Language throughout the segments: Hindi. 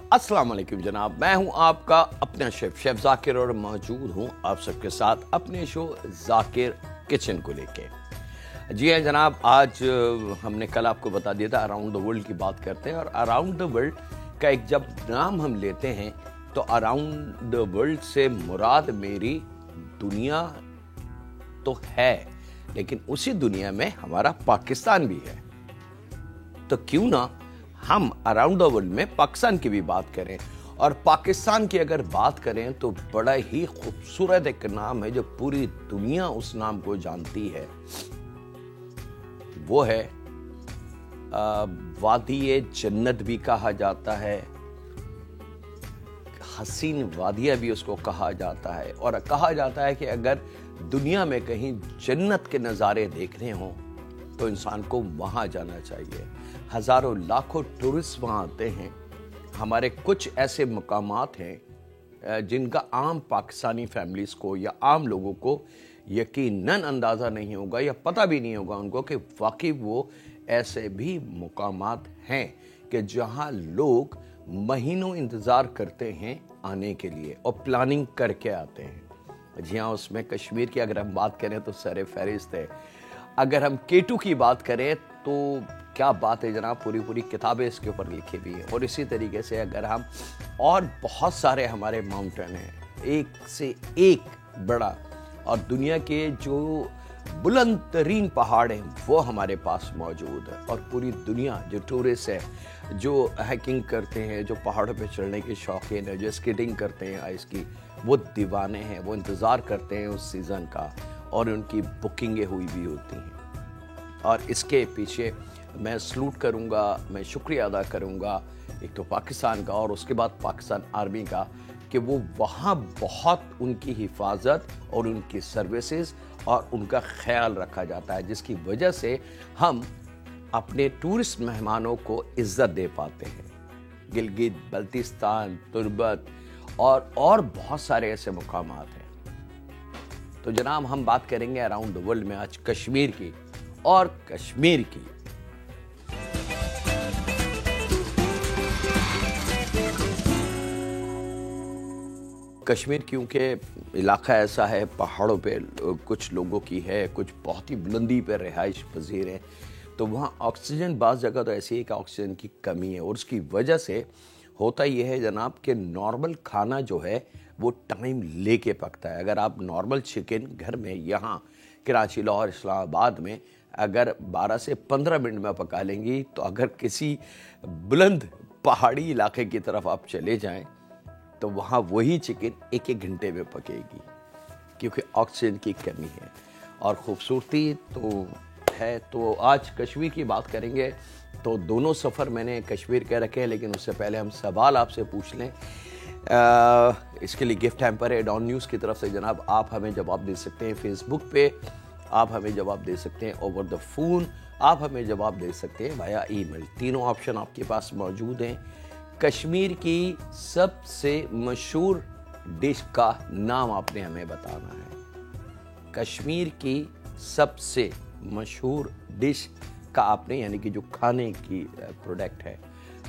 अस्सलाम वालेकुम जनाब, मैं हूं आपका अपना शेफ जाकिर और मौजूद हूं आप सबके साथ अपने शो जाकिर किचन को लेके। जी हाँ जनाब, आज हमने कल आपको बता दिया था अराउंड द वर्ल्ड की बात करते हैं, और अराउंड द वर्ल्ड का एक जब नाम हम लेते हैं तो अराउंड द वर्ल्ड से मुराद मेरी दुनिया तो है, लेकिन उसी दुनिया में हमारा पाकिस्तान भी है। तो क्यों ना हम अराउंड द वर्ल्ड में पाकिस्तान की भी बात करें। और पाकिस्तान की अगर बात करें तो बड़ा ही खूबसूरत एक नाम है जो पूरी दुनिया उस नाम को जानती है, वो है वादी जन्नत भी कहा जाता है, हसीन वादिया भी उसको कहा जाता है। और कहा जाता है कि अगर दुनिया में कहीं जन्नत के नज़ारे देखने हों तो इंसान को वहां जाना चाहिए। हजारों लाखों टूरिस्ट वहां आते हैं। हमारे कुछ ऐसे मकामात हैं जिनका आम पाकिस्तानी फैमिलीज को या आम लोगों को यकीनन अंदाज़ा नहीं होगा या पता भी नहीं होगा उनको कि वाकई वो ऐसे भी मकामात हैं कि जहां लोग महीनों इंतज़ार करते हैं आने के लिए और प्लानिंग करके आते हैं। जी हाँ, उसमें कश्मीर की अगर हम बात करें तो सर फहरिस्त है। अगर हम K2 की बात करें तो क्या बात है जनाब, पूरी पूरी किताबें इसके ऊपर लिखी हुई है। और इसी तरीके से अगर हम और बहुत सारे हमारे माउंटेन हैं, एक से एक बड़ा, और दुनिया के जो बुलंद तरीन पहाड़ हैं वो हमारे पास मौजूद है। और पूरी दुनिया जो टूरिस्ट है, जो हाइकिंग करते हैं, जो पहाड़ों पे चढ़ने के शौकीन है, जो स्केटिंग करते हैं आइस की, वो दीवाने हैं, वो इंतज़ार करते हैं उस सीज़न का, और उनकी बुकिंगें हुई भी होती हैं। और इसके पीछे मैं सलूट करूंगा, मैं शुक्रिया अदा करूंगा एक तो पाकिस्तान का और उसके बाद पाकिस्तान आर्मी का कि वो वहाँ बहुत उनकी हिफाजत और उनकी सर्विसेज और उनका ख्याल रखा जाता है, जिसकी वजह से हम अपने टूरिस्ट मेहमानों को इज्जत दे पाते हैं। गिलगित बल्तिस्तान, तुर्बत और बहुत सारे ऐसे मुकामात हैं। तो जनाब, हम बात करेंगे अराउंड द वर्ल्ड में आज कश्मीर की। और कश्मीर की कश्मीर क्योंकि इलाका ऐसा है, पहाड़ों पे कुछ लोगों की है, कुछ बहुत ही बुलंदी पर रिहाइश पजीर है, तो वहाँ ऑक्सीजन बाज़ जगह तो ऐसी है कि ऑक्सीजन की कमी है। और उसकी वजह से होता यह है जनाब कि नॉर्मल खाना जो है वो टाइम लेके पकता है। अगर आप नॉर्मल चिकन घर में यहाँ कराची, लाहौर, इस्लामाबाद में अगर 12 से 15 मिनट में पका लेंगी, तो अगर किसी बुलंद पहाड़ी इलाके की तरफ आप चले जाएं तो वहाँ वही चिकन एक एक घंटे में पकेगी, क्योंकि ऑक्सीजन की कमी है। और ख़ूबसूरती तो है। तो आज कश्मीर की बात करेंगे। तो दोनों सफ़र मैंने कश्मीर के रखे हैं, लेकिन उससे पहले हम सवाल आपसे पूछ लें। इसके लिए गिफ्ट हैम्पर है डॉन न्यूज़ की तरफ से जनाब। आप हमें जवाब दे सकते हैं फेसबुक पे, आप हमें जवाब दे सकते हैं ओवर द फ़ोन, आप हमें जवाब दे सकते हैं वाया ईमेल। तीनों ऑप्शन आपके पास मौजूद हैं। कश्मीर की सबसे मशहूर डिश का नाम आपने हमें बताना है। कश्मीर की सबसे मशहूर डिश का आपने, यानी कि जो खाने की प्रोडक्ट है,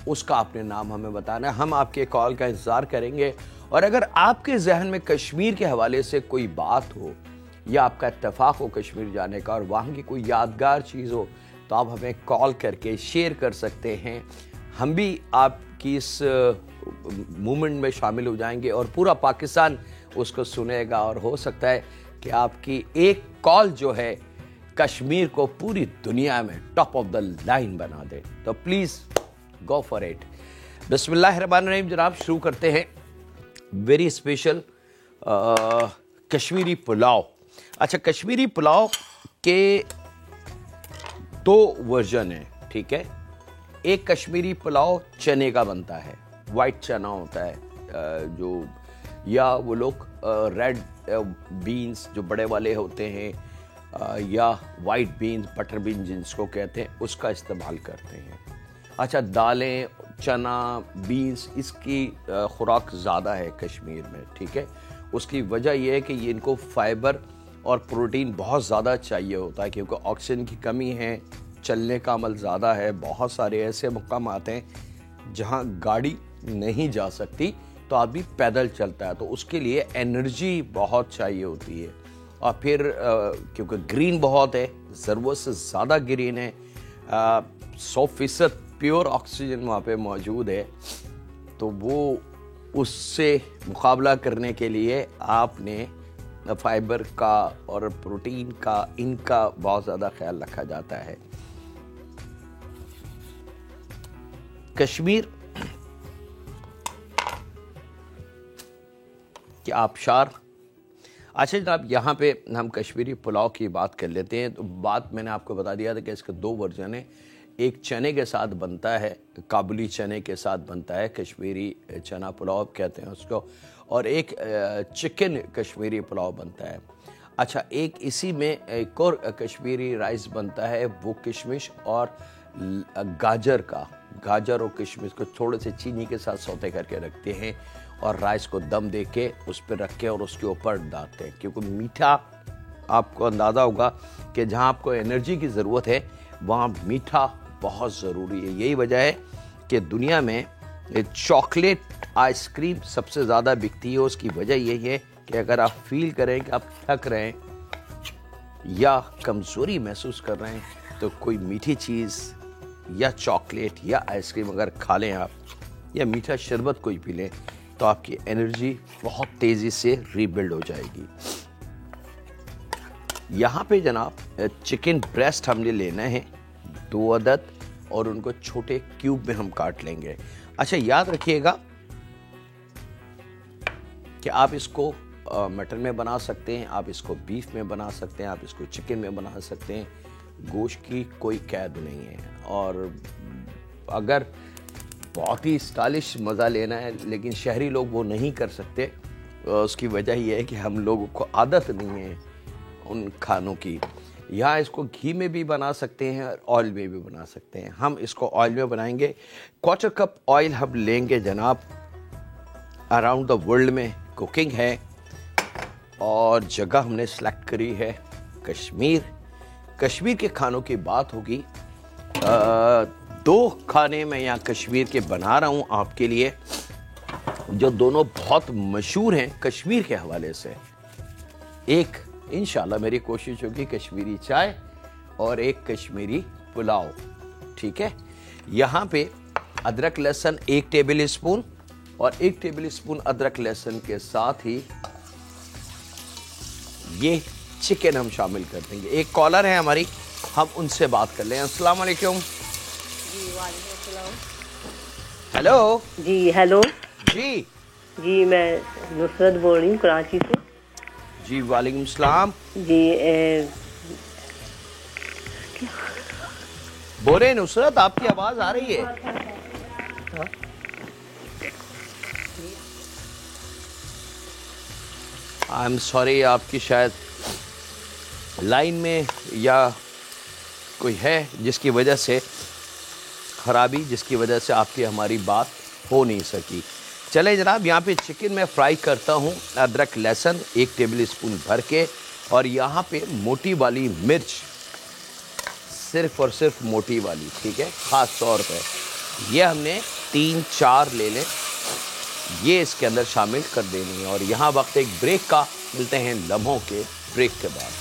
उसका आपने नाम हमें बताना है। हम आपके कॉल का इंतज़ार करेंगे। और अगर आपके जहन में कश्मीर के हवाले से कोई बात हो या आपका इत्तेफाक हो कश्मीर जाने का और वहाँ की कोई यादगार चीज़ हो, तो आप हमें कॉल करके शेयर कर सकते हैं। हम भी आपकी इस मूवमेंट में शामिल हो जाएंगे और पूरा पाकिस्तान उसको सुनेगा। और हो सकता है कि आपकी एक कॉल जो है कश्मीर को पूरी दुनिया में टॉप ऑफ द लाइन बना दे। तो प्लीज़ गो फॉर इट। बिस्मिल्लाहिर्रहमानिर्रहीम जनाब, शुरू करते हैं। Very special Kashmiri pulao. अच्छा, कश्मीरी पुलाव के दो वर्जन हैं, ठीक है। एक कश्मीरी पुलाव चने का बनता है, वाइट चना होता है जो, या वो लोग रेड बीन्स जो बड़े वाले होते हैं, या वाइट बीन्स, बटर बीन जिसको कहते हैं, उसका इस्तेमाल करते हैं। अच्छा, दालें, चना, बीन्स, इसकी खुराक ज़्यादा है कश्मीर में, ठीक है। उसकी वजह यह है कि ये इनको फाइबर और प्रोटीन बहुत ज़्यादा चाहिए होता है, क्योंकि ऑक्सीजन की कमी है, चलने का अमल ज़्यादा है। बहुत सारे ऐसे मकाम आते हैं जहाँ गाड़ी नहीं जा सकती तो आदमी पैदल चलता है, तो उसके लिए एनर्जी बहुत चाहिए होती है। और फिर क्योंकि ग्रीन बहुत है, ज़रूरत से ज़्यादा ग्रीन है, 100% प्योर ऑक्सीजन वहाँ पे मौजूद है, तो वो उससे मुकाबला करने के लिए आपने फाइबर का और प्रोटीन का, इनका बहुत ज़्यादा ख्याल रखा जाता है। कश्मीर के आबशार। अच्छा जनाब, यहाँ पे हम कश्मीरी पुलाव की बात कर लेते हैं। तो बात मैंने आपको बता दिया था कि इसके 2 वर्जन है। एक चने के साथ बनता है, काबुली चने के साथ बनता है, कश्मीरी चना पुलाव कहते हैं उसको, और एक चिकन कश्मीरी पुलाव बनता है। अच्छा, एक इसी में एक और कश्मीरी राइस बनता है, वो किशमिश और गाजर का, गाजर और किशमिश को थोड़े से चीनी के साथ सौते करके रखते हैं और राइस को दम दे के उस पर रख के और उसके ऊपर डालते हैं। क्योंकि मीठा, आपको अंदाज़ा होगा कि जहाँ आपको एनर्जी की ज़रूरत है वहाँ मीठा बहुत ज़रूरी है। यही वजह है कि दुनिया में चॉकलेट आइसक्रीम सबसे ज़्यादा बिकती है। उसकी वजह यही है कि अगर आप फील करें कि आप थक रहे हैं या कमज़ोरी महसूस कर रहे हैं तो कोई मीठी चीज़ या चॉकलेट या आइसक्रीम अगर खा लें आप, या मीठा शरबत कोई पी लें, तो आपकी एनर्जी बहुत तेज़ी से रीबिल्ड हो जाएगी। यहाँ पे जनाब चिकन ब्रेस्ट हमने लेना है 2 अदद, और उनको छोटे क्यूब में हम काट लेंगे। अच्छा, याद रखिएगा कि आप इसको मटन में बना सकते हैं, आप इसको बीफ में बना सकते हैं, आप इसको चिकन में बना सकते हैं। गोश्त की कोई कैद नहीं है। और अगर बहुत ही स्टाइलिश मज़ा लेना है, लेकिन शहरी लोग वो नहीं कर सकते, उसकी वजह यह है कि हम लोगों को आदत नहीं है उन खानों की। यहाँ इसको घी में भी बना सकते हैं और ऑयल में भी बना सकते हैं। हम इसको ऑयल में बनाएंगे। 1/4 कप ऑयल हम लेंगे जनाब। अराउंड द वर्ल्ड में कुकिंग है और जगह हमने सेलेक्ट करी है कश्मीर। कश्मीर के खानों की बात होगी। 2 खाने मैं यहाँ कश्मीर के बना रहा हूँ आपके लिए, जो दोनों बहुत मशहूर हैं कश्मीर के हवाले से। एक इंशाल्लाह मेरी कोशिश होगी कश्मीरी चाय और एक कश्मीरी पुलाव, ठीक है। यहाँ पे अदरक लहसुन 1 टेबल स्पून और 1 टेबल स्पून अदरक लहसुन के साथ ही ये चिकन हम शामिल कर देंगे। एक कॉलर है हमारी, हम उनसे बात कर लें। अस्सलाम वालेकुम। जी वालेकुम सलाम। हेलो जी हेलो जी। जी मैं नुसरत बोल रही हूँ कराची से। जी वालेकुम सलाम। जी बोले नुसरत, आपकी आवाज आ रही है। आई एम सॉरी, आपकी शायद लाइन में या कोई है जिसकी वजह से खराबी, जिसकी वजह से आपकी हमारी बात हो नहीं सकी। चले जनाब, यहाँ पे चिकन मैं फ्राई करता हूँ। अदरक लहसुन 1 टेबल स्पून भर के, और यहाँ पे मोटी वाली मिर्च, सिर्फ और सिर्फ मोटी वाली, ठीक है, ख़ास तौर पे ये हमने 3-4 ले लें, ये इसके अंदर शामिल कर देनी है। और यहाँ वक्त एक ब्रेक का, मिलते हैं लम्हों के ब्रेक के बाद।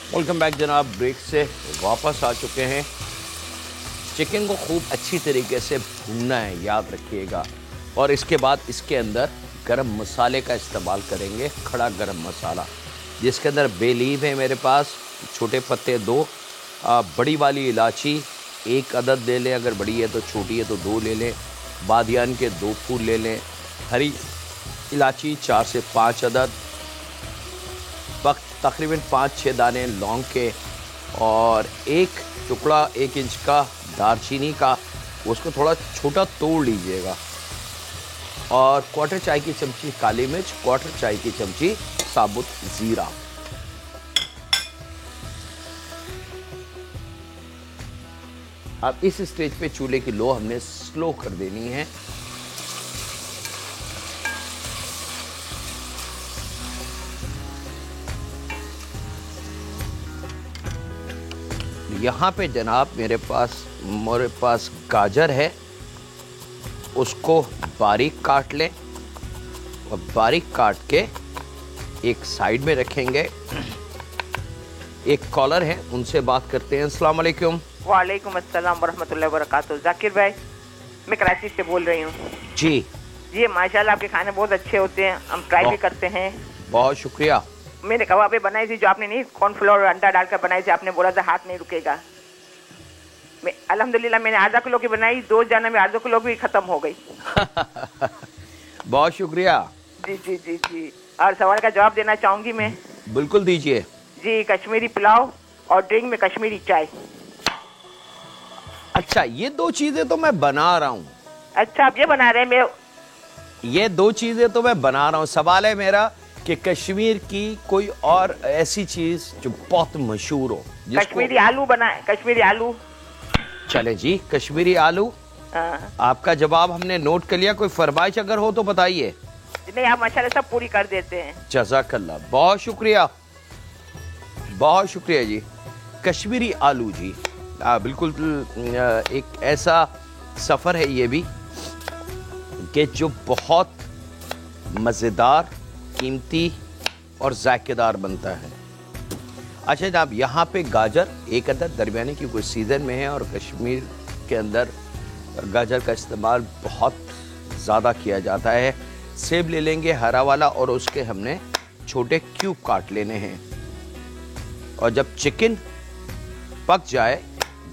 वेलकम बैक जनाब, ब्रेक से वापस आ चुके हैं। चिकन को खूब अच्छी तरीके से भूनना है, याद रखिएगा। और इसके बाद इसके अंदर गरम मसाले का इस्तेमाल करेंगे, खड़ा गरम मसाला, जिसके अंदर बे लीफ है मेरे पास, छोटे पत्ते 2, बड़ी वाली इलायची 1 अदद ले लें, अगर बड़ी है तो, छोटी है तो 2 ले लें, बादियान के 2 फूल ले लें, हरी इलायची 4 से 5 अदद, वक्त तकरीबन 5-6 दाने लौंग के और एक टुकड़ा 1 इंच का दालचीनी का, उसको थोड़ा छोटा तोड़ लीजिएगा, और 1/4 चाय की चमची काली मिर्च, 1/4 चाय की चमची साबुत जीरा। अब इस स्टेज पे चूल्हे की लो हमने स्लो कर देनी है। यहाँ पे जनाब मेरे पास गाजर है, उसको बारीक काट लें और बारीक काट के एक साइड में रखेंगे। एक कॉलर है, उनसे बात करते हैं। अस्सलाम वालेकुम। वालेकुम अस्सलाम वरहमतुल्लाहि वबरकातुहू। जाकिर भाई, मैं कराची से बोल रही हूँ। जी जी माशाल्लाह, आपके खाने बहुत अच्छे होते हैं, हम ट्राई भी करते हैं। बहुत शुक्रिया। मैंने कबाबें बनाई थी जो आपने नहीं कॉर्नफ्लोर और अंडा डालकर बनाई थी, आपने बोला था हाथ नहीं रुकेगा। मैं अल्हम्दुलिल्लाह मैंने आधा किलो की बनाई, 2 जाने में आधा किलो भी खत्म हो गई। बहुत शुक्रिया। जी जी जी जी। और सवाल का जवाब देना चाहूंगी मैं। बिल्कुल दीजिए। जी, कश्मीरी पुलाव और ड्रिंक में कश्मीरी चाय। अच्छा, ये 2 चीजें तो मैं बना रहा हूँ। अच्छा, आप ये बना रहे हैं? मैं ये 2 चीजें तो मैं बना रहा हूँ। सवाल है मेरा कि कश्मीर की कोई और ऐसी चीज जो बहुत मशहूर हो। कश्मीरी आलू बनाए, कश्मीरी आलू। चले जी, कश्मीरी आलू। आपका जवाब हमने नोट कर लिया। कोई फरमाइश अगर हो तो बताइए। नहीं, आप माशाल्लाह सब पूरी कर देते हैं। जज़ाकल्लाह, बहुत शुक्रिया, बहुत शुक्रिया जी। कश्मीरी आलू जी, बिल्कुल एक ऐसा सफ़र है ये भी कि जो बहुत मज़ेदार, कीमती और जायकेदार बनता है। अच्छा जनाब, यहाँ पे गाजर एक अदद दरमियाने की कोई सीज़न में है और कश्मीर के अंदर गाजर का इस्तेमाल बहुत ज़्यादा किया जाता है। सेब ले लेंगे हरा वाला और उसके हमने छोटे क्यूब काट लेने हैं। और जब चिकन पक जाए,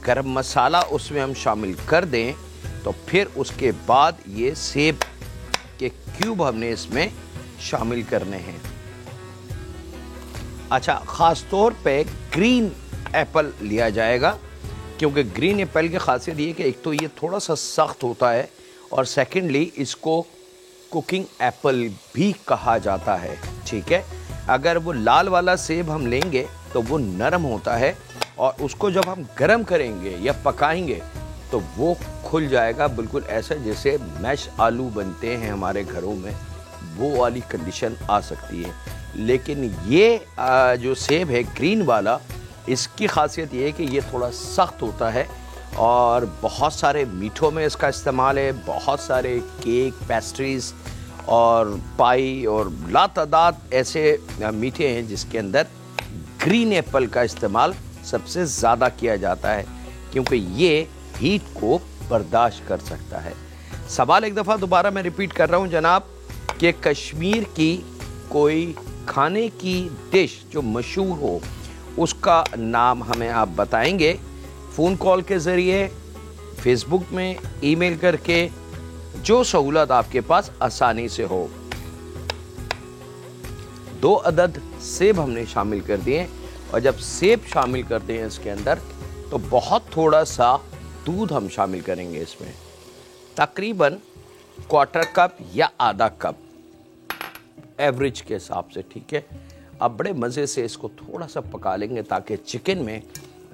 गरम मसाला उसमें हम शामिल कर दें, तो फिर उसके बाद ये सेब के क्यूब हमने इसमें शामिल करने हैं। अच्छा, ख़ास तौर पे ग्रीन एप्पल लिया जाएगा, क्योंकि ग्रीन एप्पल की खासियत ये कि एक तो ये थोड़ा सा सख्त होता है और सेकेंडली इसको कुकिंग एप्पल भी कहा जाता है। ठीक है, अगर वो लाल वाला सेब हम लेंगे तो वो नरम होता है और उसको जब हम गर्म करेंगे या पकाएंगे तो वो खुल जाएगा, बिल्कुल ऐसा जैसे मैश आलू बनते हैं हमारे घरों में, वो वाली कंडीशन आ सकती है। लेकिन ये जो सेब है ग्रीन वाला, इसकी खासियत ये है कि ये थोड़ा सख्त होता है और बहुत सारे मीठों में इसका इस्तेमाल है। बहुत सारे केक, पेस्ट्रीज़ और पाई और लातादाद ऐसे मीठे हैं जिसके अंदर ग्रीन एप्पल का इस्तेमाल सबसे ज़्यादा किया जाता है, क्योंकि ये हीट को बर्दाश्त कर सकता है। सवाल एक दफ़ा दोबारा मैं रिपीट कर रहा हूँ जनाब, कि कश्मीर की कोई खाने की डिश जो मशहूर हो, उसका नाम हमें आप बताएंगे फ़ोन कॉल के ज़रिए, फेसबुक में, ईमेल करके, जो सहूलत आपके पास आसानी से हो। 2 अदद सेब हमने शामिल कर दिए और जब सेब शामिल करते हैं इसके अंदर तो बहुत थोड़ा सा दूध हम शामिल करेंगे इसमें, तकरीबन 1/4 कप या आधा कप एवरेज के हिसाब से। ठीक है, अब बड़े मज़े से इसको थोड़ा सा पका लेंगे ताकि चिकन में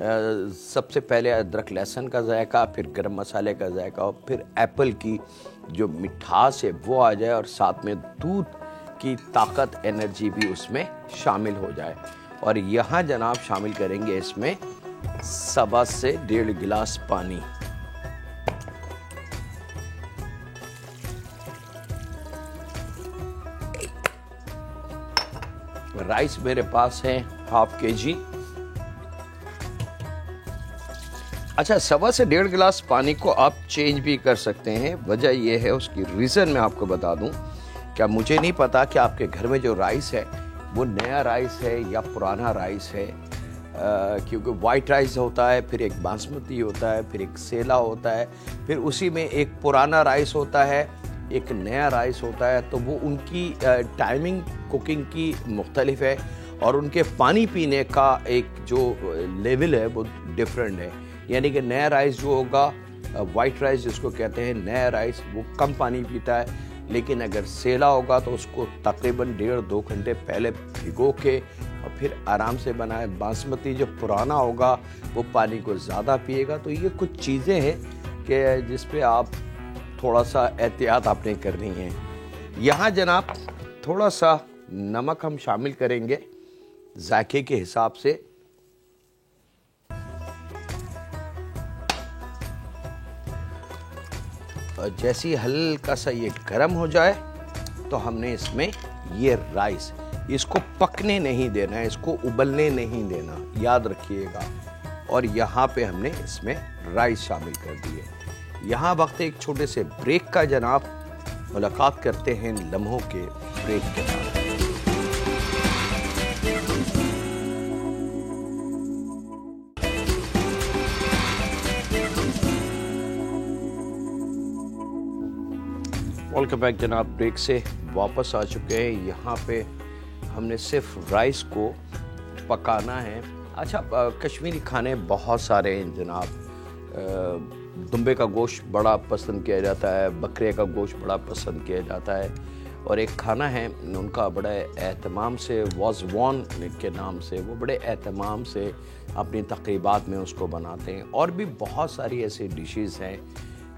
सबसे पहले अदरक लहसुन का जायका, फिर गरम मसाले का जायका और फिर एप्पल की जो मिठास है वो आ जाए और साथ में दूध की ताकत, एनर्जी भी उसमें शामिल हो जाए। और यहाँ जनाब शामिल करेंगे इसमें 1.25 से 1.5 गिलास पानी। राइस मेरे पास है 1/2 kg। अच्छा, 1.25 से 1.5 गिलास पानी को आप चेंज भी कर सकते हैं। वजह यह है, उसकी रीज़न मैं आपको बता दूं, क्या मुझे नहीं पता कि आपके घर में जो राइस है वो नया राइस है या पुराना राइस है, क्योंकि वाइट राइस होता है, फिर एक बासमती होता है, फिर एक सेला होता है, फिर उसी में एक पुराना राइस होता है, एक नया राइस होता है। तो वो उनकी टाइमिंग कुकिंग की मुख्तलिफ है और उनके पानी पीने का एक जो लेवल है वो डिफरेंट है। यानी कि नया राइस जो होगा, वाइट राइस जिसको कहते हैं, नया राइस वो कम पानी पीता है, लेकिन अगर सेला होगा तो उसको तकरीबन 1.5-2 घंटे पहले भिगो के और फिर आराम से बनाए। बासमती जो पुराना होगा वो पानी को ज़्यादा पिएगा। तो ये कुछ चीज़ें हैं कि जिस पे आप थोड़ा सा एहतियात आपने करनी है। यहाँ जनाब थोड़ा सा नमक हम शामिल करेंगे जायके के हिसाब से। जैसे ही हल्का सा ये गर्म हो जाए तो हमने इसमें ये राइस, इसको पकने नहीं देना है, इसको उबलने नहीं देना, याद रखिएगा। और यहाँ पे हमने इसमें राइस शामिल कर दिए। यहाँ वक्त एक छोटे से ब्रेक का जनाब। मुलाकात करते हैं लम्हों के ब्रेक के बाद। वेलकम बैक जनाब। ब्रेक से वापस आ चुके हैं। यहाँ पे हमने सिर्फ राइस को पकाना है। अच्छा, कश्मीरी खाने बहुत सारे हैं जनाब। दुम्बे का गोश्त बड़ा पसंद किया जाता है, बकरे का गोश्त बड़ा पसंद किया जाता है, और एक खाना है उनका बड़े एहतमाम से, वाज़वान के नाम से, वो बड़े एहतमाम से अपनी तक़रीबात में उसको बनाते हैं। और भी बहुत सारी ऐसी डिशेस हैं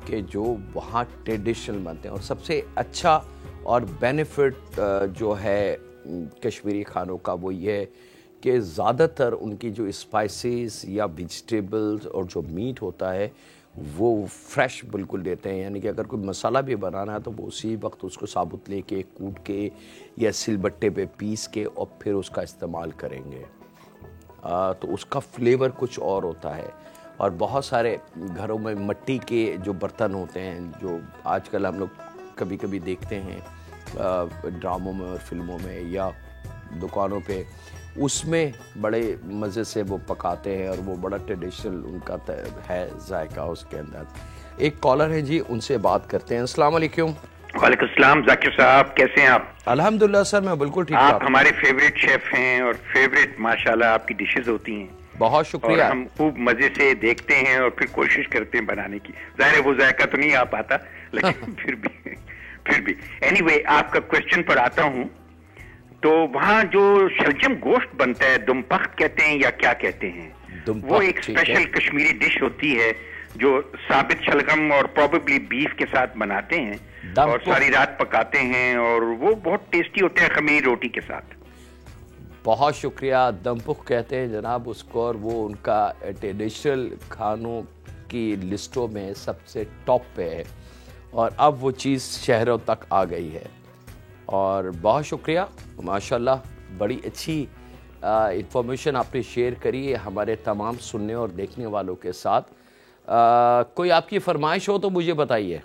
कि जो वहाँ ट्रेडिशनल बनते हैं। और सबसे अच्छा और बेनिफिट जो है कश्मीरी खानों का वो ये है कि ज़्यादातर उनकी जो स्पाइसेस या वेजिटेबल्स और जो मीट होता है वो फ्रेश बिल्कुल देते हैं। यानी कि अगर कोई मसाला भी बनाना है तो वो उसी वक्त उसको साबुत लेके कूट के या सिलबट्टे पे पीस के और फिर उसका इस्तेमाल करेंगे। तो उसका फ्लेवर कुछ और होता है। और बहुत सारे घरों में मिट्टी के जो बर्तन होते हैं, जो आजकल हम लोग कभी कभी देखते हैं ड्रामों में और फिल्मों में या दुकानों पे, उसमें बड़े मज़े से वो पकाते हैं और वो बड़ा ट्रेडिशनल उनका है जायका उसके अंदर। एक कॉलर है जी, उनसे बात करते हैं। अस्सलाम वालेकुम। वालेकुम सलाम। जाकिर साहब कैसे हैं आप? अल्हम्दुलिल्लाह सर, मैं बिल्कुल ठीक हूँ। आप हमारे फेवरेट शेफ हैं और फेवरेट माशाल्लाह आपकी डिशेस होती हैं। बहुत शुक्रिया। और हम खूब मजे से देखते हैं और फिर कोशिश करते हैं बनाने की। जाहिर है वो जायका तो नहीं आ पाता, लेकिन फिर भी एनीवे आपका क्वेश्चन पर आता हूँ। तो वहाँ जो शलजम गोश्त बनता है, दुमपख्त कहते हैं या क्या कहते हैं, वो एक स्पेशल कश्मीरी डिश होती है जो साबित शलगम और प्रोबेबली बीफ के साथ बनाते हैं और सारी रात पकाते हैं, और वो बहुत टेस्टी होते हैं खमीरी रोटी के साथ। बहुत शुक्रिया। दमपुख कहते हैं जनाब उसको, और वो उनका ट्रेडिशनल खानों की लिस्टों में सबसे टॉप पे है, और अब वो चीज़ शहरों तक आ गई है। और बहुत शुक्रिया, माशाल्लाह बड़ी अच्छी इंफॉर्मेशन आपने शेयर करी है हमारे तमाम सुनने और देखने वालों के साथ। कोई आपकी फरमाइश हो तो मुझे बताइए।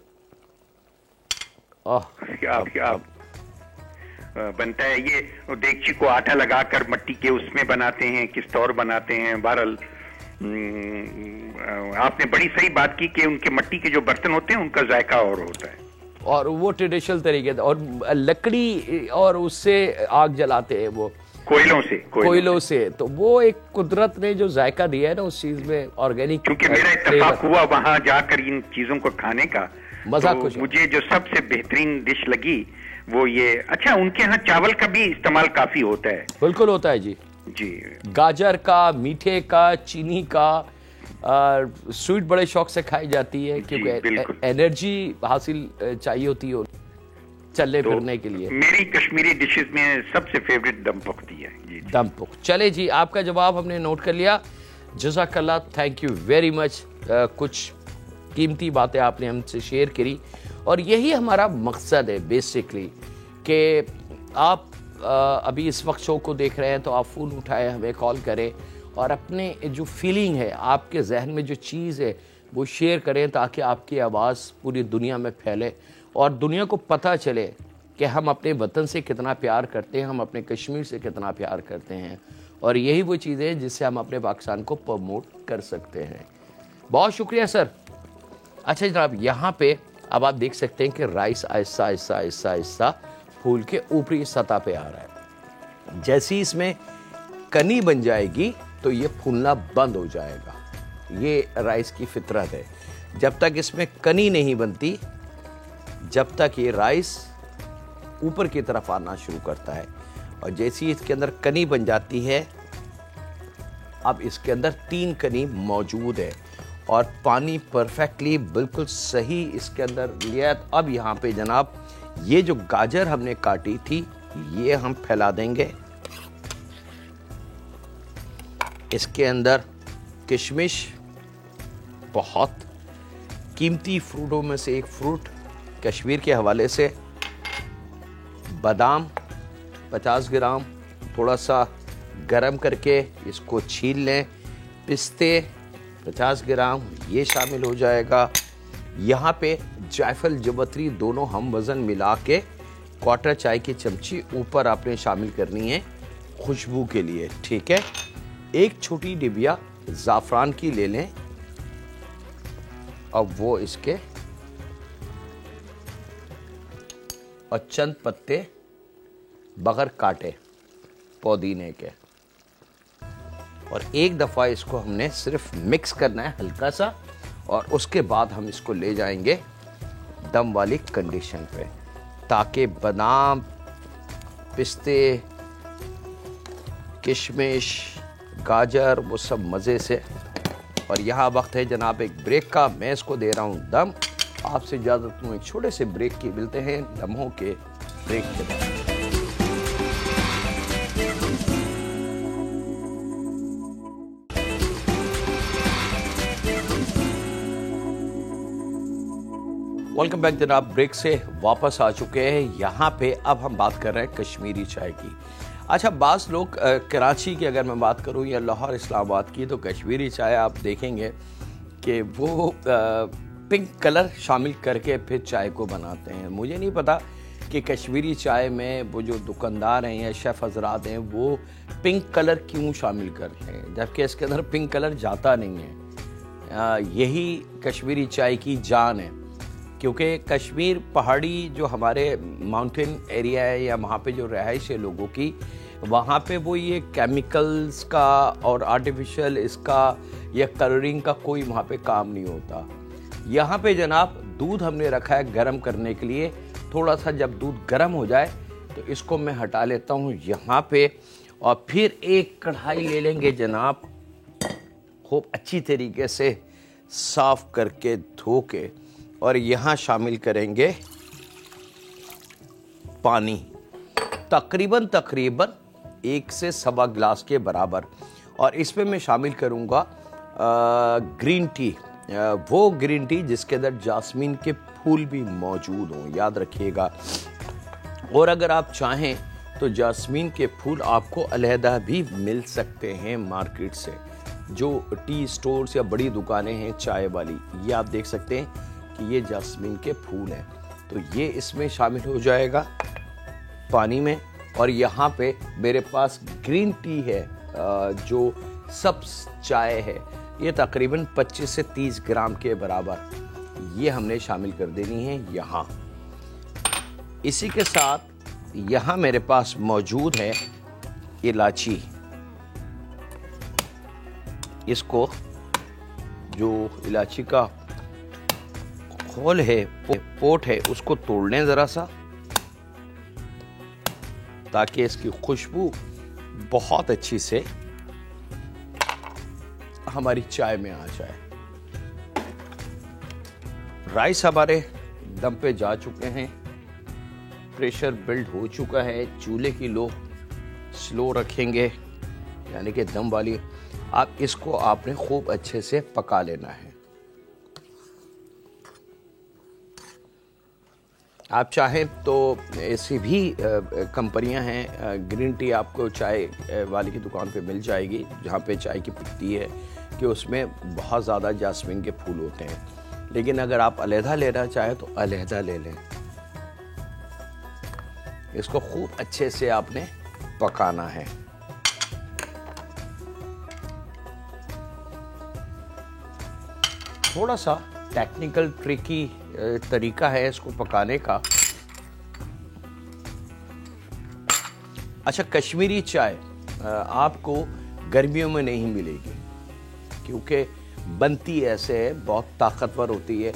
बनता है ये देगची को आटा लगाकर मट्टी के उसमें बनाते हैं, किस तौर बनाते हैं। बहरहाल आपने बड़ी सही बात की कि उनके मट्टी के जो बर्तन होते हैं उनका जायका और होता है, और वो ट्रेडिशनल तरीके से, और लकड़ी और उससे आग जलाते हैं वो कोयलों से। तो वो एक कुदरत ने जो जायका दिया है ना उस चीज में, ऑर्गेनिक। क्योंकि मेरा इत्तेफाक हुआ वहां जाकर इन चीजों को खाने का, मजा तो कुछ मुझे जो सबसे बेहतरीन डिश लगी वो ये। अच्छा, उनके यहाँ चावल का भी इस्तेमाल काफी होता है? बिल्कुल होता है जी। गाजर का, मीठे का, चीनी का, स्वीट बड़े शौक से खाई जाती है क्योंकि एनर्जी हासिल चाहिए होती है चलने फिरने के लिए। मेरी कश्मीरी डिशेस में सबसे फेवरेट दमपुख है जी। दमपुख। चले जी, आपका जवाब हमने नोट कर लिया। जज़ाकल्लाह, थैंक यू वेरी मच। कुछ कीमती बातें आपने हमसे शेयर करी, और यही हमारा मकसद है बेसिकली कि आप अभी इस वक्त शो को देख रहे हैं तो आप फ़ोन उठाएं, हमें कॉल करें और अपने जो फीलिंग है, आपके जहन में जो चीज़ है वो शेयर करें, ताकि आपकी आवाज़ पूरी दुनिया में फैले और दुनिया को पता चले कि हम अपने वतन से कितना प्यार करते हैं, हम अपने कश्मीर से कितना प्यार करते हैं। और यही वो चीज़ें हैं जिससे हम अपने पाकिस्तान को प्रमोट कर सकते हैं। बहुत शुक्रिया सर। अच्छा जनाब, यहाँ पे अब आप देख सकते हैं कि राइस आहिस्ता आहिस्ता आहिस्ता आहिस्ता फूल के ऊपरी सतह पे आ रहा है। जैसे ही इसमें कनी बन जाएगी तो ये फूलना बंद हो जाएगा। ये राइस की फितरत है। जब तक इसमें कनी नहीं बनती, जब तक ये राइस ऊपर की तरफ आना शुरू करता है, और जैसे ही इसके अंदर कनी बन जाती है, अब इसके अंदर 3 कनी मौजूद है और पानी परफेक्टली बिल्कुल सही इसके अंदर लिया। अब यहाँ पे जनाब ये जो गाजर हमने काटी थी ये हम फैला देंगे। इसके अंदर किशमिश, बहुत कीमती फ्रूटों में से एक फ्रूट कश्मीर के हवाले से, बादाम 50 ग्राम थोड़ा सा गरम करके इसको छील लें। पिस्ते 50 ग्राम ये शामिल हो जाएगा। यहाँ पे जायफल जवतरी दोनों हम वज़न मिला के 1/4 चाय की चमची ऊपर आपने शामिल करनी है खुशबू के लिए, ठीक है। एक छोटी डिबिया ज़ाफ़रान की ले लें। अब वो इसके और चंद पत्ते बगैर काटे पुदीने के, और एक दफ़ा इसको हमने सिर्फ मिक्स करना है हल्का सा, और उसके बाद हम इसको ले जाएंगे दम वाली कंडीशन पे, ताकि बादाम, पिस्ते, किशमिश, गाजर वो सब मज़े से। और यहाँ वक्त है जनाब एक ब्रेक का। मैं इसको दे रहा हूँ दम। आपसे इजाज़त लूँ एक छोटे से ब्रेक की। मिलते हैं लम्हों के ब्रेक के बाद। वेलकम बैक जनाब, ब्रेक से वापस आ चुके हैं। यहाँ पे अब हम बात कर रहे हैं कश्मीरी चाय की। अच्छा, बाज़ लोग कराची की अगर मैं बात करूँ या लाहौर इस्लामाबाद की, तो कश्मीरी चाय आप देखेंगे कि वो पिंक कलर शामिल करके फिर चाय को बनाते हैं। मुझे नहीं पता कि कश्मीरी चाय में वो जो दुकानदार हैं या शेफ़ हजरात हैं वो पिंक कलर क्यों शामिल करते हैं, जबकि इसके अंदर पिंक कलर जाता नहीं है। यही कश्मीरी चाय की जान है, क्योंकि कश्मीर पहाड़ी जो हमारे माउंटेन एरिया है या वहाँ पे जो रहाइश है लोगों की, वहाँ पे वो ये केमिकल्स का और आर्टिफिशियल इसका या कलरिंग का कोई वहाँ पे काम नहीं होता। यहाँ पे जनाब दूध हमने रखा है गर्म करने के लिए। थोड़ा सा जब दूध गर्म हो जाए तो इसको मैं हटा लेता हूँ यहाँ पे, और फिर एक कढ़ाई ले लेंगे जनाब, खूब अच्छी तरीके से साफ करके धो के, और यहाँ शामिल करेंगे पानी, तकरीबन 1 से 1.25 गिलास के बराबर। और इसमें मैं शामिल करूँगा ग्रीन टी, वो ग्रीन टी जिसके अंदर जास्मीन के फूल भी मौजूद हों, याद रखिएगा। और अगर आप चाहें तो जास्मीन के फूल आपको अलहदा भी मिल सकते हैं मार्केट से, जो टी स्टोर्स या बड़ी दुकानें हैं चाय वाली, ये आप देख सकते हैं कि ये जास्मीन के फूल हैं। तो ये इसमें शामिल हो जाएगा पानी में। और यहाँ पे मेरे पास ग्रीन टी है, जो सब्ज़ चाय है, ये तकरीबन 25 से 30 ग्राम के बराबर, ये हमने शामिल कर देनी है यहाँ। इसी के साथ यहाँ मेरे पास मौजूद है इलायची। इसको जो इलायची का खोल है, पोट है, उसको तोड़ लें ज़रा सा, ताकि इसकी खुशबू बहुत अच्छी से हमारी चाय में आ जाए। राइस हमारे दम पे जा चुके हैं, प्रेशर बिल्ड हो चुका है। चूल्हे की लो स्लो रखेंगे, यानी कि दम वाली। आप इसको आपने खूब अच्छे से पका लेना है। आप चाहें तो ऐसी भी कंपनियां हैं, ग्रीन टी आपको चाय वाले की दुकान पे मिल जाएगी, जहाँ पे चाय की पत्ती है कि उसमें बहुत ज़्यादा जास्मीन के फूल होते हैं। लेकिन अगर आप अलहदा लेना चाहें तो अलहदा ले लें। इसको खूब अच्छे से आपने पकाना है। थोड़ा सा टेक्निकल ट्रिकी तरीका है इसको पकाने का। अच्छा, कश्मीरी चाय आपको गर्मियों में नहीं मिलेगी, क्योंकि बनती ऐसे है, बहुत ताकतवर होती है।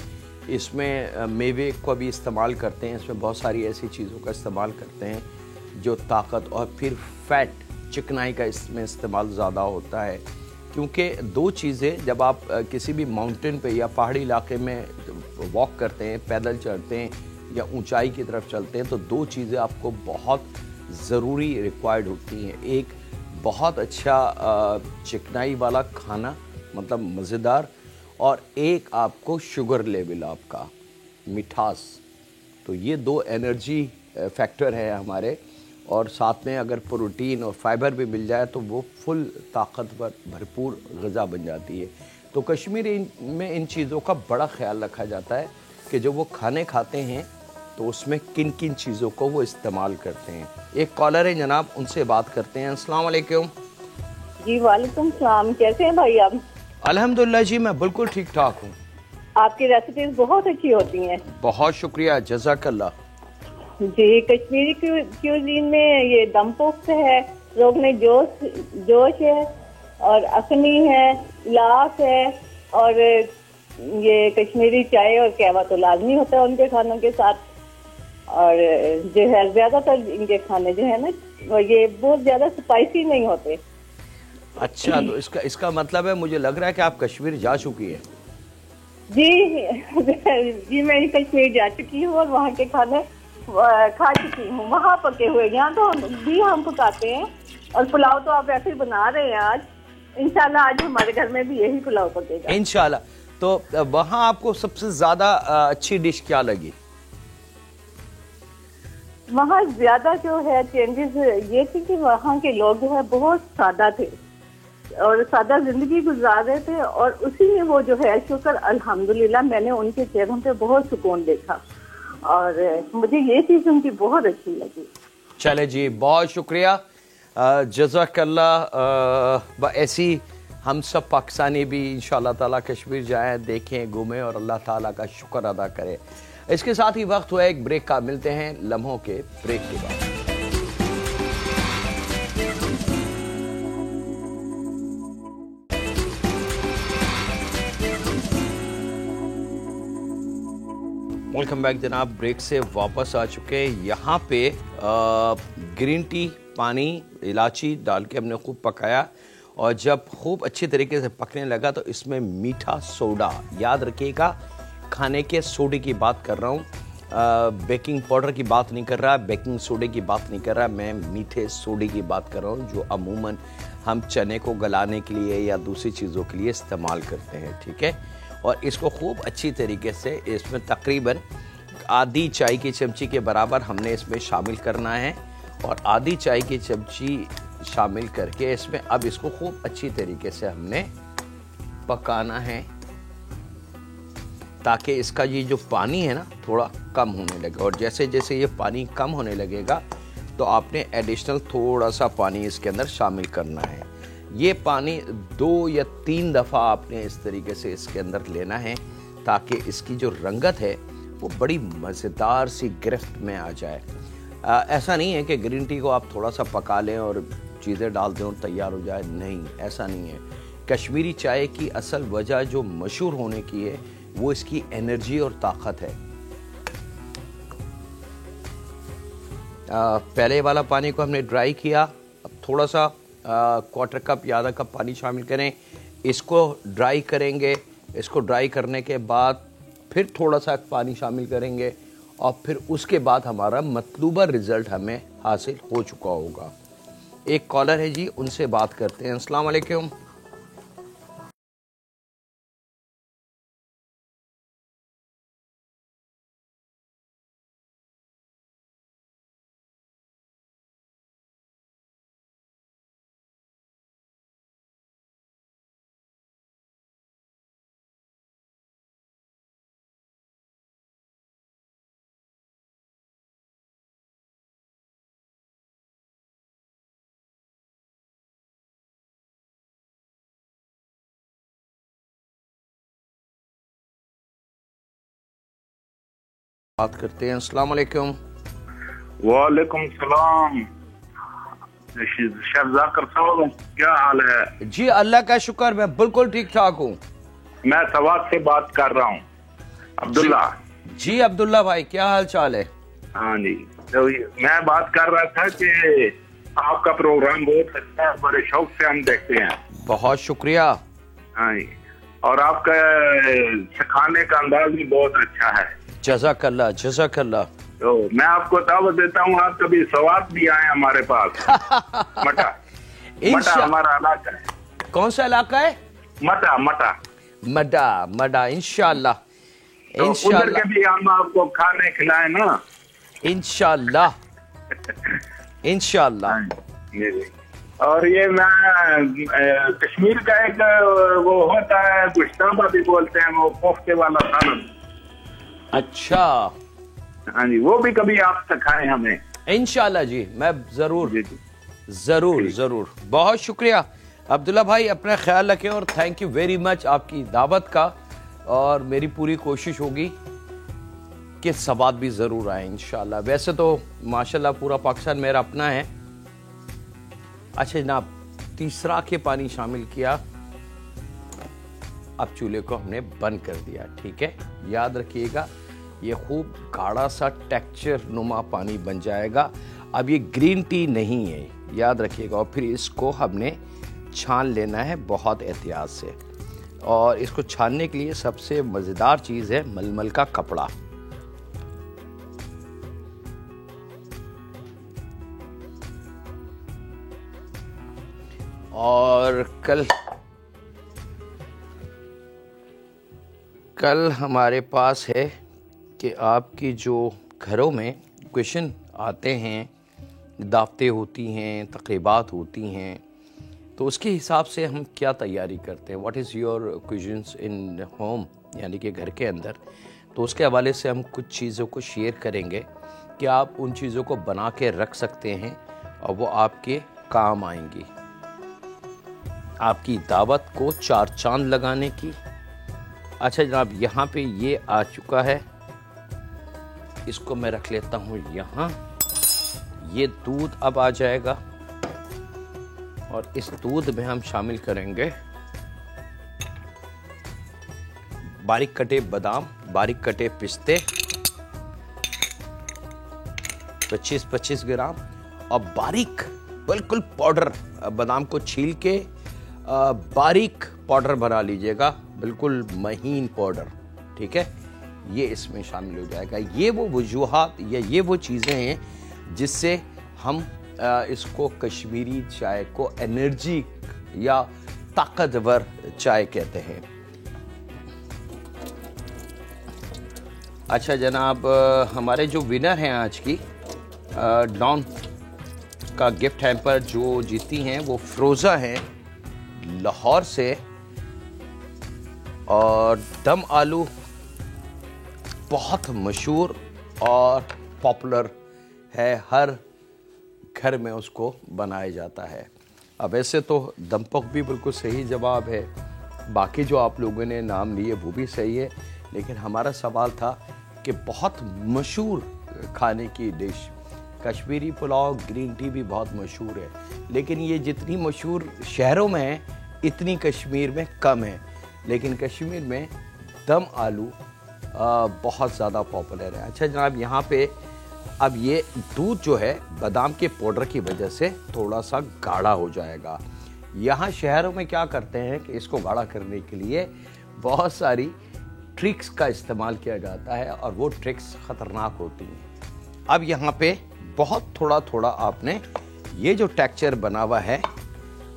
इसमें मेवे को भी इस्तेमाल करते हैं, इसमें बहुत सारी ऐसी चीज़ों का इस्तेमाल करते हैं जो ताकत, और फिर फैट, चिकनाई का इसमें इस्तेमाल ज़्यादा होता है। क्योंकि दो चीज़ें, जब आप किसी भी माउंटेन पे या पहाड़ी इलाके में वॉक करते हैं, पैदल चलते हैं या ऊंचाई की तरफ चलते हैं, तो दो चीज़ें आपको बहुत ज़रूरी रिक्वायर्ड होती हैं। एक बहुत अच्छा चिकनाई वाला खाना, मतलब मज़ेदार, और एक आपको शुगर लेवल, आपका मिठास। तो ये दो एनर्जी फैक्टर है हमारे, और साथ में अगर प्रोटीन और फाइबर भी मिल जाए तो वो फुल ताकतवर भरपूर ग़िज़ा बन जाती है। तो कश्मीर में इन चीज़ों का बड़ा ख्याल रखा जाता है कि जो वो खाने खाते हैं तो उसमें किन किन चीज़ों को वो इस्तेमाल करते हैं। एक कॉलर है जनाब, उनसे बात करते हैं। अस्सलाम वालेकुम। जी वालेकुम सलाम, कैसे हैं भाई आप? अल्हम्दुलिल्लाह जी, मैं बिल्कुल ठीक ठाक हूँ। आपकी रेसिपीज बहुत अच्छी होती हैं। बहुत शुक्रिया, जज़ाकल्लाह। जी, कश्मीरी क्यूजीन में ये दम पोख्त है, रोगने जोश है, और अखनी है, लाख है, और ये कश्मीरी चाय और कहवा तो लाजमी होता है उनके खानों के साथ। और जो है ज्यादातर इनके खाने जो है ना, ये बहुत ज्यादा स्पाइसी नहीं होते। अच्छा, तो इसका मतलब है, मुझे लग रहा है कि आप कश्मीर जा चुकी हैं। जी जी, मैं कश्मीर जा चुकी हूँ और वहाँ के खाने खा चुकी हूँ। वहाँ पके हुए, यहाँ तो हम पकाते हैं, और पुलाव तो आप ऐसे ही बना रहे हैं आज। इंशाल्लाह आज हमारे घर में भी यही पुलाव पकेगा इंशाल्लाह। तो वहाँ आपको सबसे ज्यादा अच्छी डिश क्या लगी? वहाँ ज्यादा जो है चेंजेस ये थी कि वहाँ के लोग जो है बहुत सादा थे और सादा जिंदगी गुजार रहे थे, और उसी में वो जो है शुक्र अल्हम्दुलिल्लाह, मैंने उनके चेहरों पे बहुत सुकून देखा, और मुझे ये चीज उनकी बहुत अच्छी लगी। चले जी, बहुत शुक्रिया, जज़ाकल्लाह। ऐसी हम सब पाकिस्तानी भी इंशाअल्लाह ताला कश्मीर जाएं, देखें, घूमें और अल्लाह ताला का शुक्र अदा करें। इसके साथ ही वक्त हुआ एक ब्रेक का, मिलते हैं लम्हों के ब्रेक के बाद। वेलकम बैक जनाब, ब्रेक से वापस आ चुके हैं। यहाँ पे ग्रीन टी, पानी, इलायची डाल के हमने खूब पकाया, और जब खूब अच्छी तरीके से पकने लगा तो इसमें मीठा सोडा, याद रखिएगा खाने के सोडे की बात कर रहा हूँ, बेकिंग पाउडर की बात नहीं कर रहा, बेकिंग सोडे की बात नहीं कर रहा, मैं मीठे सोडे की बात कर रहा हूँ, जो अमूमन हम चने को गलाने के लिए या दूसरी चीज़ों के लिए इस्तेमाल करते हैं। ठीक है, और इसको खूब अच्छी तरीके से इसमें तकरीबन आधी चाय की चमची के बराबर हमने इसमें शामिल करना है, और आधी चाय की चमची शामिल करके इसमें अब इसको खूब अच्छी तरीके से हमने पकाना है, ताकि इसका ये जो पानी है ना थोड़ा कम होने लगे। और जैसे जैसे ये पानी कम होने लगेगा तो आपने एडिशनल थोड़ा सा पानी इसके अंदर शामिल करना है। ये पानी 2 या 3 दफ़ा आपने इस तरीके से इसके अंदर लेना है, ताकि इसकी जो रंगत है वो बड़ी मज़ेदार सी गिरफ्त में आ जाए। ऐसा नहीं है कि ग्रीन टी को आप थोड़ा सा पका लें और चीज़ें डाल दें और तैयार हो जाए, नहीं, ऐसा नहीं है। कश्मीरी चाय की असल वजह जो मशहूर होने की है वो इसकी एनर्जी और ताकत है। पहले वाला पानी को हमने ड्राई किया, अब थोड़ा सा 1/4 कप या आधा कप पानी शामिल करें, इसको ड्राई करेंगे। इसको ड्राई करने के बाद फिर थोड़ा सा पानी शामिल करेंगे, और फिर उसके बाद हमारा मतलूबा रिज़ल्ट हमें हासिल हो चुका होगा। एक कॉलर है जी, उनसे बात करते हैं। अस्सलाम वालेकुम। बात करते हैं। अस्सलाम वालेकुम। वालेकुम सलाम। शेफ जाकिर साहब, क्या हाल है? जी अल्लाह का शुक्र, मैं बिल्कुल ठीक ठाक हूँ। मैं सवात से बात कर रहा हूँ, अब्दुल्ला। जी अब्दुल्ला भाई, क्या हाल चाल है? हाँ जी, तो मैं बात कर रहा था कि आपका प्रोग्राम बहुत अच्छा है, बड़े शौक से हम देखते हैं। बहुत शुक्रिया। हाँ जी, और आपका सिखाने का अंदाज भी बहुत अच्छा है। जज़ाकल्लाह जज़ाकल्लाह। तो मैं आपको दावत देता हूँ, आप कभी सवात भी आए हमारे पास। मटा मटा हमारा इलाका है। कौन सा इलाका है? मटा मटा मडा मडा, इंशाल्लाह तो उधर के भी हम आपको खाने खिलाए ना, इंशाल्लाह इंशाल्लाह। और ये मैं कश्मीर का एक वो होता है, गुश्ताबा भी बोलते हैं, वो कोफ्ते वाला खाना। अच्छा, हाँ जी, वो भी कभी आप सिखाएं हमें। इंशाल्लाह जी, मैं जरूर जी, जरूर जरूर। बहुत शुक्रिया अब्दुल्ला भाई, अपना ख्याल रखें और थैंक यू वेरी मच आपकी दावत का। और मेरी पूरी कोशिश होगी कि सवाद भी जरूर आए इंशाल्लाह। वैसे तो माशाल्लाह पूरा पाकिस्तान मेरा अपना है। अच्छा जनाब, तीसरा के पानी शामिल किया, अब चूल्हे को हमने बंद कर दिया। ठीक है, याद रखिएगा ये खूब गाढ़ा सा टेक्सचर नुमा पानी बन जाएगा। अब ये ग्रीन टी नहीं है, याद रखिएगा। और फिर इसको हमने छान लेना है बहुत एहतियात से। और इसको छानने के लिए सबसे मज़ेदार चीज़ है मलमल का कपड़ा। और कल हमारे पास है कि आपकी जो घरों में क्वेश्चन आते हैं, दावतें होती हैं, तकरीबात होती हैं, तो उसके हिसाब से हम क्या तैयारी करते हैं। What is your questions in home, यानी कि घर के अंदर। तो उसके हवाले से हम कुछ चीज़ों को शेयर करेंगे कि आप उन चीज़ों को बना के रख सकते हैं और वो आपके काम आएंगी। आपकी दावत को चार चांद लगाने की। अच्छा जनाब, यहाँ पे ये आ चुका है, इसको मैं रख लेता हूँ यहाँ। ये दूध अब आ जाएगा और इस दूध में हम शामिल करेंगे बारीक कटे बादाम, बारीक कटे पिस्ते 25-25 ग्राम, और बारीक बिल्कुल पाउडर बादाम को छील के बारीक पाउडर बना लीजिएगा, बिल्कुल महीन पाउडर। ठीक है, ये इसमें शामिल हो जाएगा। ये वो वजूहात या ये वो चीज़ें हैं जिससे हम इसको कश्मीरी चाय को एनर्जी या ताकतवर चाय कहते हैं। अच्छा जनाब, हमारे जो विनर हैं आज की डॉन का गिफ्ट हैम्पर जो जीती हैं वो फ्रोज़ा हैं लाहौर से। और दम आलू बहुत मशहूर और पॉपुलर है, हर घर में उसको बनाया जाता है। अब वैसे तो दमपक भी बिल्कुल सही जवाब है, बाकी जो आप लोगों ने नाम लिए वो भी सही है, लेकिन हमारा सवाल था कि बहुत मशहूर खाने की dish Kashmiri pulao, green tea भी बहुत मशहूर है, लेकिन ये जितनी मशहूर शहरों में है इतनी कश्मीर में कम है। लेकिन कश्मीर में दम आलू बहुत ज़्यादा पॉपुलर है। अच्छा जनाब, यहाँ पे अब ये दूध जो है बादाम के पाउडर की वजह से थोड़ा सा गाढ़ा हो जाएगा। यहाँ शहरों में क्या करते हैं कि इसको गाढ़ा करने के लिए बहुत सारी ट्रिक्स का इस्तेमाल किया जाता है और वो ट्रिक्स ख़तरनाक होती हैं। अब यहाँ पे बहुत थोड़ा थोड़ा आपने ये जो टेक्सचर बना हुआ है,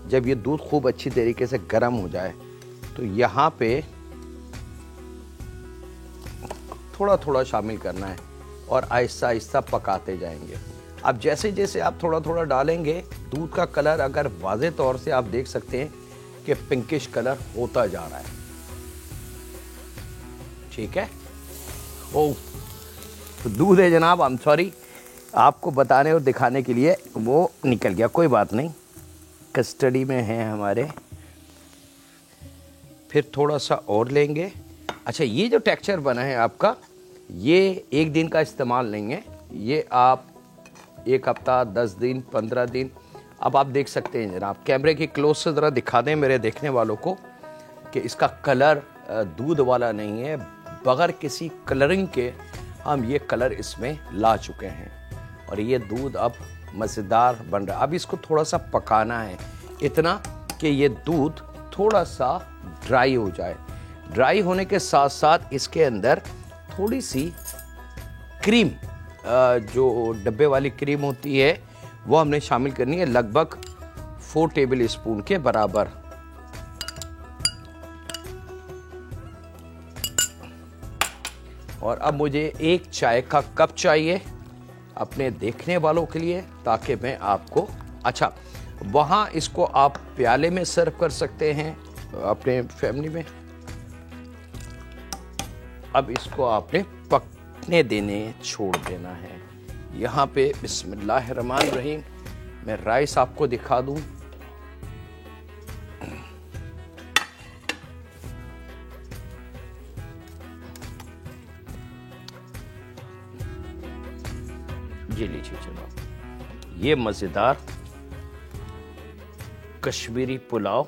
जब ये दूध खूब अच्छी तरीके से गर्म हो जाए तो यहाँ पे थोड़ा थोड़ा शामिल करना है और आहिस्ता आहिस्ता पकाते जाएंगे। अब जैसे जैसे आप थोड़ा थोड़ा डालेंगे, दूध का कलर अगर वाज़े तौर से आप देख सकते हैं कि पिंकिश कलर होता जा रहा है। ठीक है, ओह तो दूध है जनाब, आई एम सॉरी, आपको बताने और दिखाने के लिए वो निकल गया, कोई बात नहीं, कस्टडी में है हमारे। फिर थोड़ा सा और लेंगे। अच्छा, ये जो टेक्सचर बना है आपका, ये एक दिन का इस्तेमाल नहीं है, ये आप 1 हफ्ता, 10 दिन, 15 दिन अब आप देख सकते हैं जनाब, कैमरे की क्लोज से ज़रा दिखा दें मेरे देखने वालों को कि इसका कलर दूध वाला नहीं है, बगैर किसी कलरिंग के हम ये कलर इसमें ला चुके हैं और ये दूध अब मज़ेदार बन रहा है। अब इसको थोड़ा सा पकाना है, इतना कि ये दूध थोड़ा सा ड्राई हो जाए। ड्राई होने के साथ साथ इसके अंदर थोड़ी सी क्रीम, जो डब्बे वाली क्रीम होती है, वो हमने शामिल करनी है, लगभग 4 टेबल स्पून के बराबर। और अब मुझे 1 चाय का कप चाहिए अपने देखने वालों के लिए, ताकि मैं आपको, अच्छा वहाँ इसको आप प्याले में सर्व कर सकते हैं अपने फैमिली में। अब इसको आपने पकने देने छोड़ देना है। यहाँ पे बिस्मिल्लाहिर्रहमानिर्रहीम मैं राइस आपको दिखा दूं। ये लीजिए जनाब, ये मज़ेदार कश्मीरी पुलाव